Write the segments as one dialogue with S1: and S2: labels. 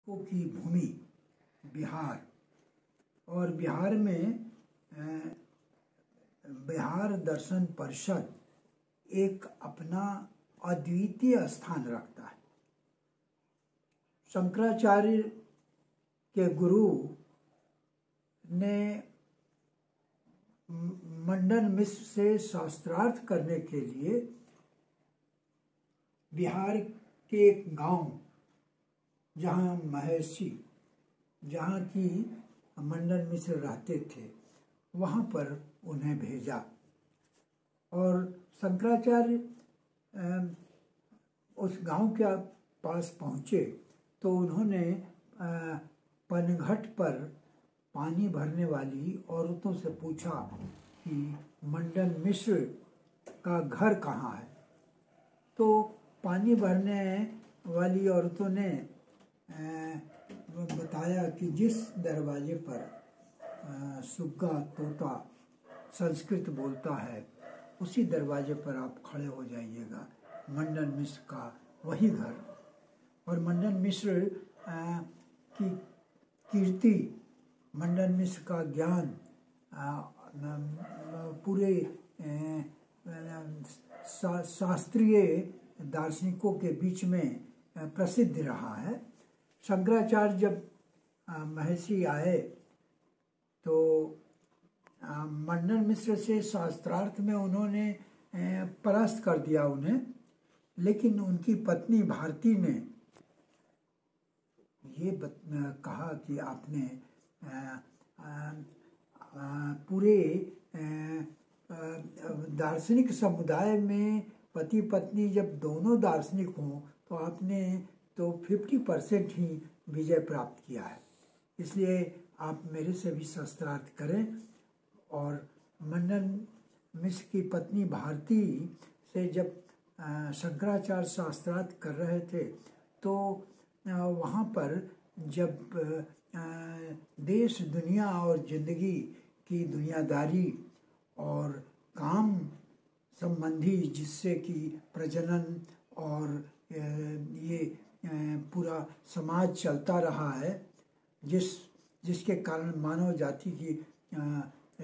S1: की भूमि बिहार, और बिहार में बिहार दर्शन परिषद एक अपना अद्वितीय स्थान रखता है। शंकराचार्य के गुरु ने मंडन मिश्र से शास्त्रार्थ करने के लिए बिहार के एक गांव जहाँ महर्षि, जहाँ की मंडन मिश्र रहते थे, वहाँ पर उन्हें भेजा। और शंकराचार्य उस गांव के पास पहुँचे तो उन्होंने पनघट पर पानी भरने वाली औरतों से पूछा कि मंडन मिश्र का घर कहाँ है। तो पानी भरने वाली औरतों ने बताया कि जिस दरवाजे पर सुग्गा तोता संस्कृत बोलता है उसी दरवाजे पर आप खड़े हो जाइएगा, मंडन मिश्र का वही घर। और मंडन मिश्र की कीर्ति, मंडन मिश्र का ज्ञान पूरे शास्त्रीय दार्शनिकों के बीच में प्रसिद्ध रहा है। शंकराचार्य जब महर्षि आए तो मंडन मिश्र से शास्त्रार्थ में उन्होंने परास्त कर दिया उन्हें, लेकिन उनकी पत्नी भारती ने ये कहा कि आपने पूरे दार्शनिक समुदाय में पति पत्नी जब दोनों दार्शनिक हों तो आपने तो 50% ही विजय प्राप्त किया है, इसलिए आप मेरे से भी शास्त्रार्थ करें। और मंडन मिश्र की पत्नी भारती से जब शंकराचार्य शास्त्रार्थ कर रहे थे तो वहाँ पर जब देश दुनिया और जिंदगी की दुनियादारी और काम संबंधी, जिससे कि प्रजनन और ये पूरा समाज चलता रहा है, जिसके कारण मानव जाति की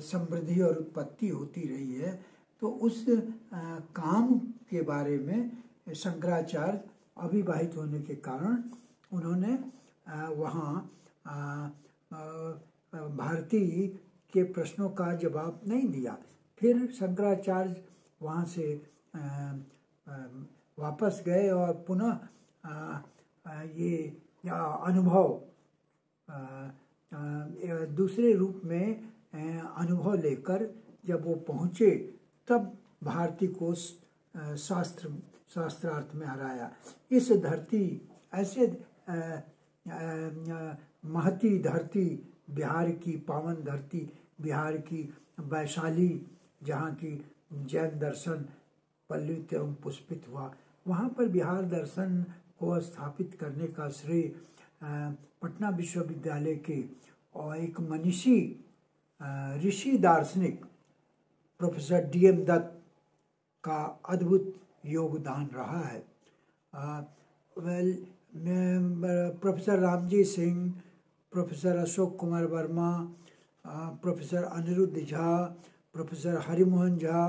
S1: समृद्धि और उत्पत्ति होती रही है, तो उस काम के बारे में शंकराचार्य अविवाहित होने के कारण उन्होंने वहाँ भारती के प्रश्नों का जवाब नहीं दिया। फिर शंकराचार्य वहाँ से वापस गए और पुनः ये अनुभव दूसरे रूप में अनुभव लेकर जब वो पहुँचे तब भारती को शास्त्रार्थ में हराया। इस धरती, ऐसे महती धरती, बिहार की पावन धरती, बिहार की वैशाली, जहाँ की जैन दर्शन पल्लवित एवं पुष्पित हुआ, वहाँ पर बिहार दर्शन को स्थापित करने का श्रेय पटना विश्वविद्यालय के और एक मनीषी ऋषि दार्शनिक प्रोफेसर DM दत्त का अद्भुत योगदान रहा है। Professor Ramji Singh, professor Ashok Kumar Verma, professor Anirudh Jha, professor Harimohan Jha,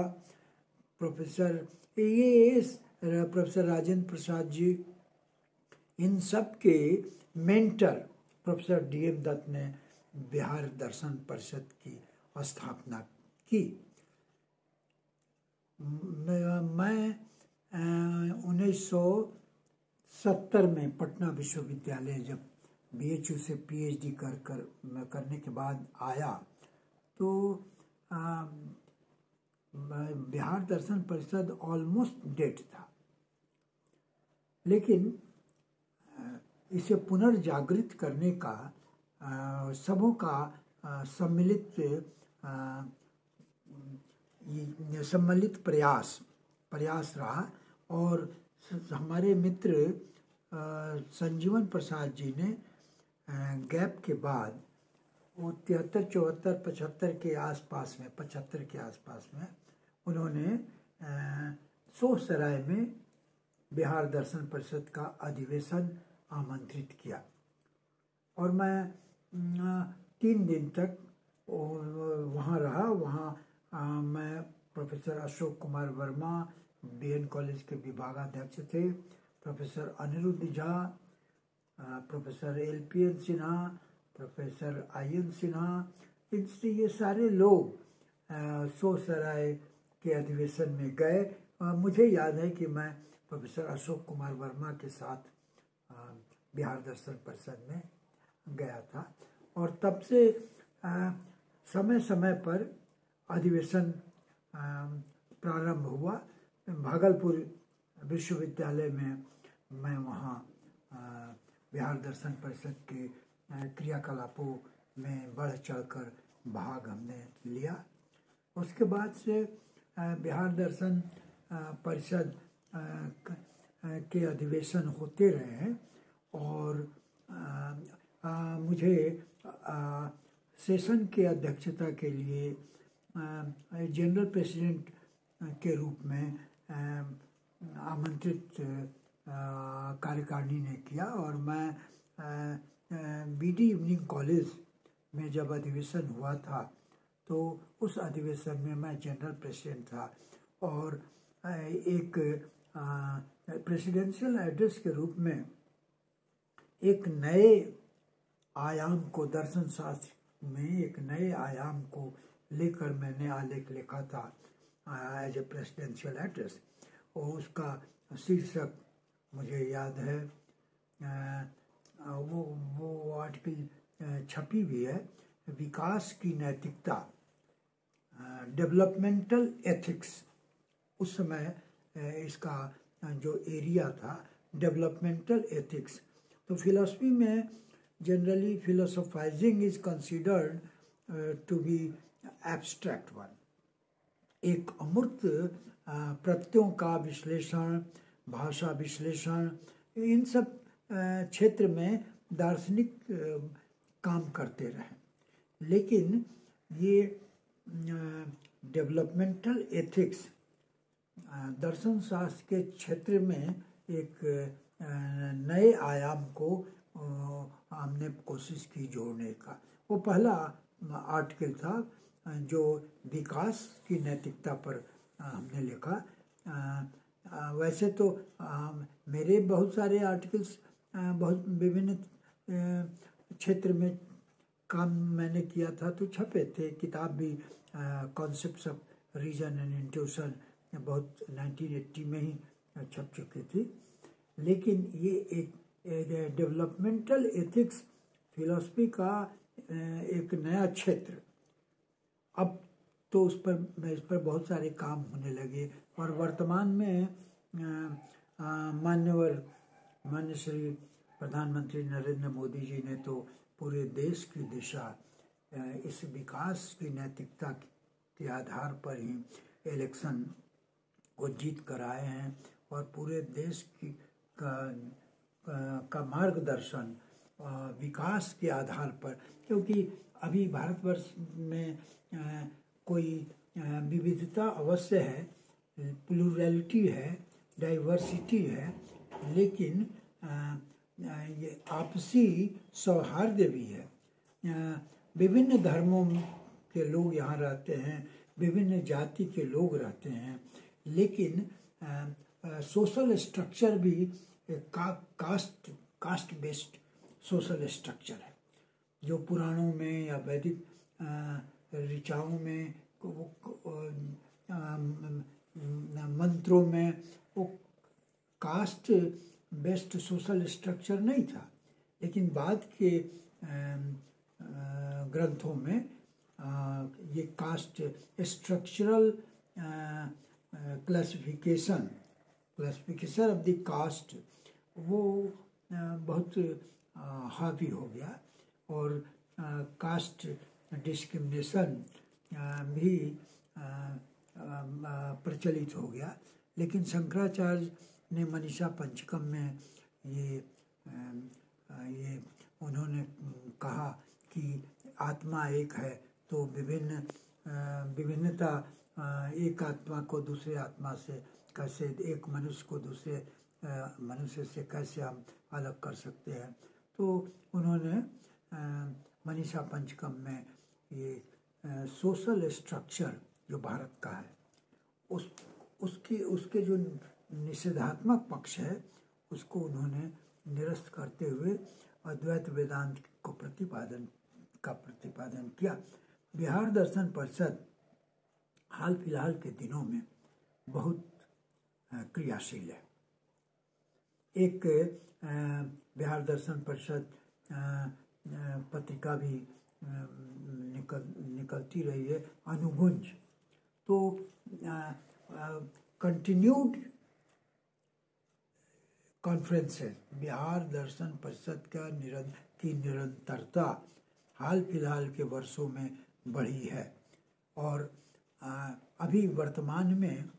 S1: professor Rajendra Prasad ji, इन सब के मेंटर प्रोफेसर DM दत्त ने बिहार दर्शन परिषद की स्थापना की। मैं 1970 में पटना विश्वविद्यालय जब BHU से PhD करने के बाद आया तो बिहार दर्शन परिषद ऑलमोस्ट डेड था, लेकिन इसे पुनर्जागृत करने का सबों का सम्मिलित प्रयास रहा। और हमारे मित्र संजीवन प्रसाद जी ने गैप के बाद वो 73, 74, 75 के आसपास में, 75 के आसपास में उन्होंने सोहसराय में बिहार दर्शन परिषद का अधिवेशन आमंत्रित किया और मैं 3 दिन तक वहाँ रहा। वहाँ मैं professor Ashok Kumar Verma BN college के विभागाध्यक्ष थे, professor Anirudh Jha, professor LPN Sinha, professor IN Sinha, इनसे ये सारे लोग सोसराय के अधिवेशन में गए। मुझे याद है कि मैं प्रोफेसर अशोक कुमार वर्मा के साथ बिहार दर्शन परिषद में गया था। और तब से समय समय पर अधिवेशन प्रारंभ हुआ। भागलपुर विश्वविद्यालय में मैं वहाँ बिहार दर्शन परिषद के क्रियाकलापों में बढ़ चढ़कर भाग हमने लिया। उसके बाद से बिहार दर्शन परिषद के अधिवेशन होते रहे हैं और मुझे सेशन के अध्यक्षता के लिए जनरल प्रेसिडेंट के रूप में आमंत्रित कार्यकारिणी ने किया। और मैं BD इवनिंग कॉलेज में जब अधिवेशन हुआ था तो उस अधिवेशन में मैं जनरल प्रेसिडेंट था और एक प्रेसिडेंशियल एड्रेस के रूप में एक नए आयाम को, दर्शन शास्त्र में एक नए आयाम को लेकर मैंने आलेख लिखा था एज ए प्रेसिडेंशियल एड्रेस। और उसका शीर्षक मुझे याद है, वो आर्टिकल छपी भी है, विकास की नैतिकता, डेवलपमेंटल एथिक्स। उस समय इसका जो एरिया था डेवलपमेंटल एथिक्स। तो फिलॉसफी में generally philosophizing is considered to be abstract one, एक अमूर्त प्रत्ययों का विश्लेषण, भाषा विश्लेषण, इन सब क्षेत्र में दार्शनिक काम करते रहे। लेकिन ये डेवलपमेंटल एथिक्स दर्शन शास्त्र के क्षेत्र में एक नए आयाम को हमने कोशिश की जोड़ने का। वो पहला आर्टिकल था जो विकास की नैतिकता पर हमने लिखा। वैसे तो मेरे बहुत सारे आर्टिकल्स बहुत विभिन्न क्षेत्र में काम मैंने किया था तो छपे थे। किताब भी concepts of reason and intuition बहुत 1980 में ही छप चुकी थी। लेकिन ये एक डेवलपमेंटल एथिक्स फिलॉसफी का एक नया क्षेत्र, अब तो इस पर बहुत सारे काम होने लगे। और वर्तमान में माननीय श्री प्रधानमंत्री नरेंद्र मोदी जी ने तो पूरे देश की दिशा इस विकास की नैतिकता के आधार पर ही इलेक्शन को जीत कर आए हैं और पूरे देश की का मार्गदर्शन विकास के आधार पर, क्योंकि अभी भारतवर्ष में कोई विविधता अवश्य है, प्लूरलिटी है, डाइवर्सिटी है, लेकिन ये आपसी सौहार्द भी है। विभिन्न धर्मों के लोग यहाँ रहते हैं, विभिन्न जाति के लोग रहते हैं, लेकिन सोशल स्ट्रक्चर भी कास्ट बेस्ड सोशल स्ट्रक्चर है, जो पुराणों में या वैदिक ऋचाओं में मंत्रों में वो कास्ट बेस्ड सोशल स्ट्रक्चर नहीं था। लेकिन बाद के ग्रंथों में ये caste structural classification of the caste वो बहुत हावी हो गया और कास्ट डिस्क्रिमिनेशन भी प्रचलित हो गया। लेकिन शंकराचार्य ने मनीषा पंचकम में ये उन्होंने कहा कि आत्मा एक है, तो विभिन्नता एक आत्मा को दूसरे आत्मा से कैसे, एक मनुष्य को दूसरे मनुष्य से कैसे हम अलग कर सकते हैं। तो उन्होंने मनीषा पंचकम में ये सोशल स्ट्रक्चर जो भारत का है उसके जो निषेधात्मक पक्ष है उसको उन्होंने निरस्त करते हुए अद्वैत वेदांत को प्रतिपादन किया। बिहार दर्शन परिषद हाल फिलहाल के दिनों में बहुत क्रियाशील है। एक बिहार दर्शन परिषद पत्रिका भी निकलती रही है, अनुगुंज। तो कंटिन्यूड कॉन्फ्रेंसेस, बिहार दर्शन परिषद की निरंतरता हाल फिलहाल के वर्षों में बढ़ी है और अभी वर्तमान में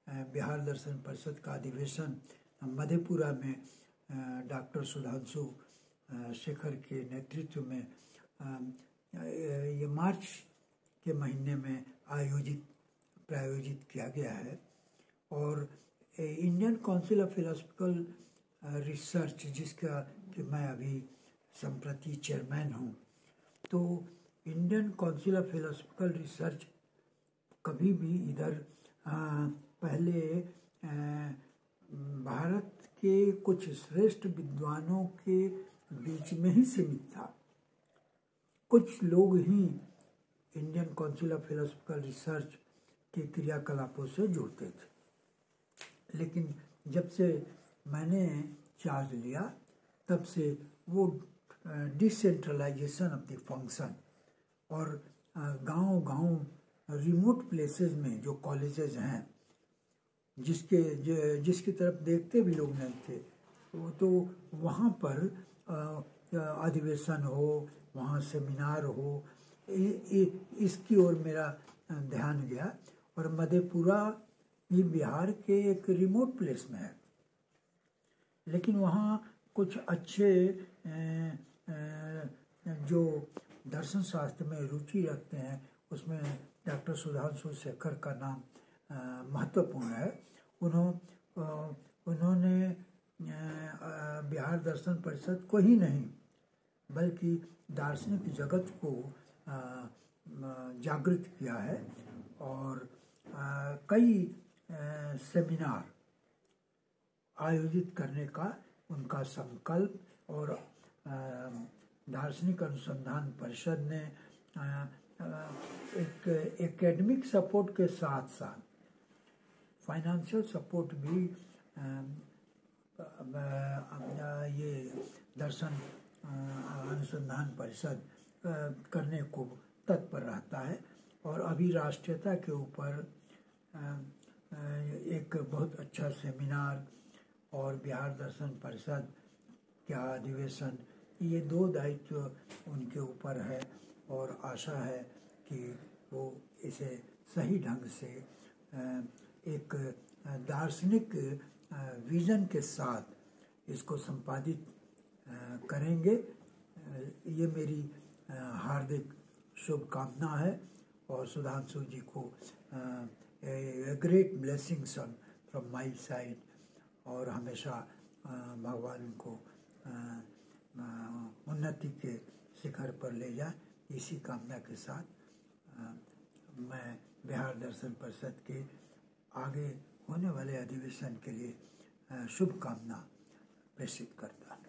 S1: बिहार दर्शन परिषद का अधिवेशन मधेपुरा में डॉक्टर सुधांशु शेखर के नेतृत्व में ये मार्च के महीने में प्रायोजित किया गया है। और Indian council of philosophical research, जिसका कि मैं अभी संप्रति चेयरमैन हूँ, तो Indian council of philosophical research कभी भी इधर पहले भारत के कुछ श्रेष्ठ विद्वानों के बीच में ही सीमित था। कुछ लोग ही Indian council of philosophical research के क्रियाकलापों से जुड़ते थे, लेकिन जब से मैंने चार्ज लिया तब से वो डिसेंट्रलाइजेशन ऑफ द फंक्शन और गांव रिमोट प्लेसेस में जो कॉलेजेस हैं जिसकी तरफ देखते भी लोग नहीं थे, तो वहाँ पर अधिवेशन हो, वहाँ सेमिनार हो, इसकी ओर मेरा ध्यान गया। और मधेपुरा ये बिहार के एक रिमोट प्लेस में है, लेकिन वहाँ कुछ अच्छे जो दर्शन शास्त्र में रुचि रखते हैं उसमें डॉक्टर सुधांशु शेखर का नाम महत्वपूर्ण है। उन्होंने बिहार दर्शन परिषद को ही नहीं बल्कि दार्शनिक जगत को जागृत किया है और कई सेमिनार आयोजित करने का उनका संकल्प और दार्शनिक अनुसंधान परिषद ने एक एकेडमिक सपोर्ट के साथ साथ फाइनेंशियल सपोर्ट भी ये दर्शन अनुसंधान परिषद करने को तत्पर रहता है। और अभी राष्ट्रीयता के ऊपर एक बहुत अच्छा सेमिनार और बिहार दर्शन परिषद का अधिवेशन, ये दो दायित्व उनके ऊपर है और आशा है कि वो इसे सही ढंग से एक दार्शनिक विजन के साथ इसको संपादित करेंगे। ये मेरी हार्दिक शुभकामना है और सुधांशु जी को great blessings from my side और हमेशा भगवान को उन्नति के शिखर पर ले जाए, इसी कामना के साथ मैं बिहार दर्शन परिषद के आगे होने वाले अधिवेशन के लिए शुभकामना प्रेषित करता हूँ।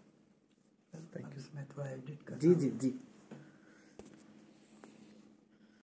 S2: Thank you.
S1: मैं थोड़ा एडिट कर
S2: जी जी जी।